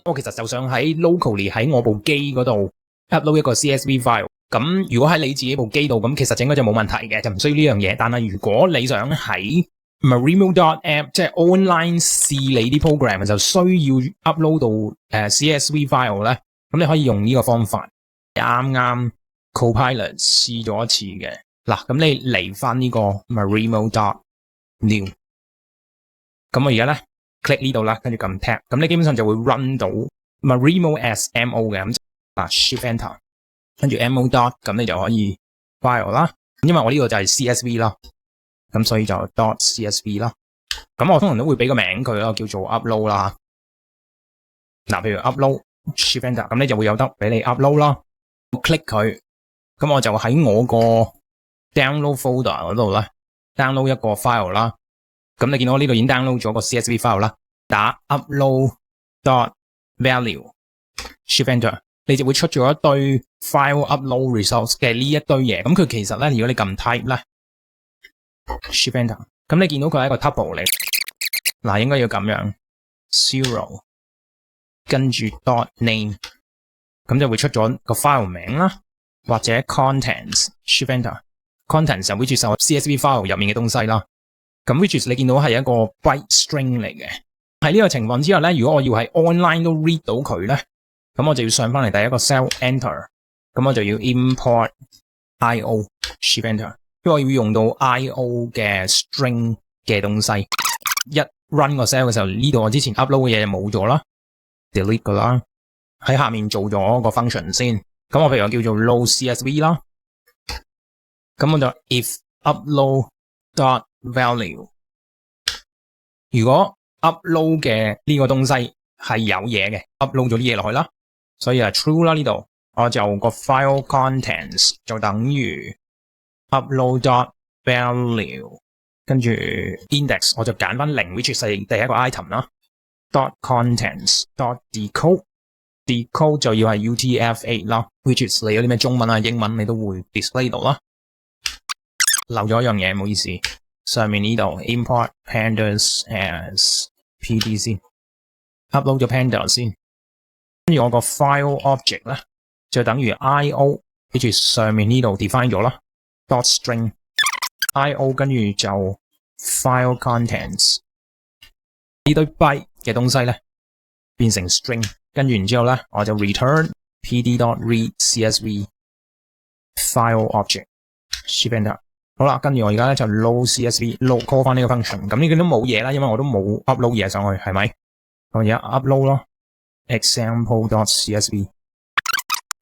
我其實就想喺 locally 喺我部機嗰度 upload 一個 CSV file。咁如果喺你自己部機度，咁其實應該就冇問題嘅，就唔需要呢樣嘢。但係如果你想喺 Marimo.app 即係 online 試你啲 program 就需要 upload 到CSV file 咧，咁你可以用呢個方法。啱啱 Copilot 試咗一次嘅。嗱，咁你嚟翻呢個 Marimo.new， 咁我而家咧 click 呢度啦，跟住撳 tab， 咁你基本上就會 run 到 Marimo as mo 嘅，咁shift enter， 跟住 mo dot， 咁你就可以 file 啦。因為我呢個就係 CSV 啦，咁所以就 dot CSV 啦。咁我通常都會俾個名佢啦，叫做 upload 啦。嗱，譬如 upload shift enter， 咁你就會有得俾你 upload 啦。我 click 佢，咁我就喺我個 download folder 嗰度咧 download 一個 file 啦。咁你見到我呢度已經 download 咗個 CSV file 啦，打 upload dot value shift enter， 你就會出咗一堆 file upload results 嘅呢一堆嘢。咁佢其實咧，如果你撳 type 咧 shift enter， 咁你見到佢係一個 tuple 嚟。嗱，應該要咁樣 zero 跟住 dot name， 咁就會出咗個 file 名啦，或者 contents shift enter contents 就 which is CSV file 入面嘅東西啦。咁 which is 你見到係一個 byte string 嚟嘅。喺呢個情況之下咧，如果我要喺 online 都 read 到佢咧，咁我就要上翻嚟第一個 cell enter， 咁我就要 import io shift enter， 因為我要用到 io 嘅 string 嘅東西。一 run 個 cell 嘅時候，呢度我之前 upload 嘅嘢就冇咗啦 ，delete 噶啦。喺下面做咗個 function 先，咁我譬如我叫做 load CSV 啦，咁我就 if upload dot value， 如果 upload 嘅呢個東西係有嘢嘅 ，upload 咗啲嘢落去啦，所以係 true 啦。呢度我就個 file contents 就等於 upload dot value， 跟住 index 我就揀翻0 which 係第一個 item 啦 ，dot contents dot decode 就要係 UTF-8 啦 ，which is 你有啲咩中文啊、英文你都會 display 到啦。漏咗一樣嘢，唔好意思，上面呢度 import pandas as PD 先 ，upload 咗 panda 先，跟住我個 file object 咧就等於 io，which is 上面呢度 define 咗啦 ，dot string io， 跟住就 file contents 呢堆 byte 嘅東西咧變成 string。跟住然之後咧，我就 return pd.read CSV file object shift enter。好啦，跟住我而家咧就 load CSV load call 翻呢個 function。咁呢個都冇嘢啦，因為我都冇 upload 嘢上去，係咪？我而家 upload 咯 example.csv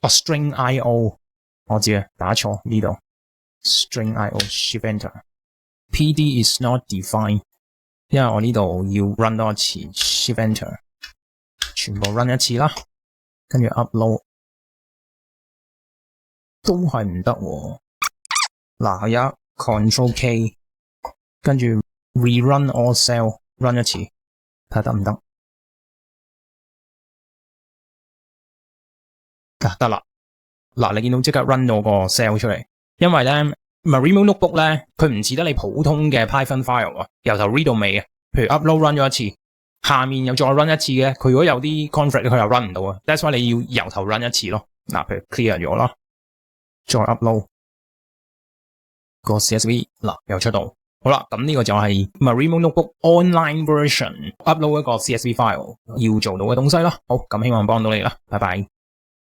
string io 我知啊，打錯呢度 string io shift enter pd is not defined， 因為我呢度要 run 多一次 shift enter。全部 run 一次啦，跟住 upload 都係唔得喎。嗱，我有 Control K， 跟住 rerun all cell run 一次，睇下得唔得？得啦。嗱，你見到即刻 run 到個 cell 出嚟，因為咧 Marimo Notebook 咧，佢唔似得你普通嘅 Python file 啊，由頭 read 到尾啊。譬如 upload run 咗一次。下面又再 run 一次嘅，佢如果有啲 conflict 佢又 run 唔到啊。That's why 你要由頭 run 一次咯。嗱，譬如 clear 咗啦，再 upload 個 CSV， 嗱又出到。好啦，咁呢個就係 Marimo Notebook online version upload 一個 CSV file 要做到嘅東西啦。好，咁希望幫到你啦，拜拜。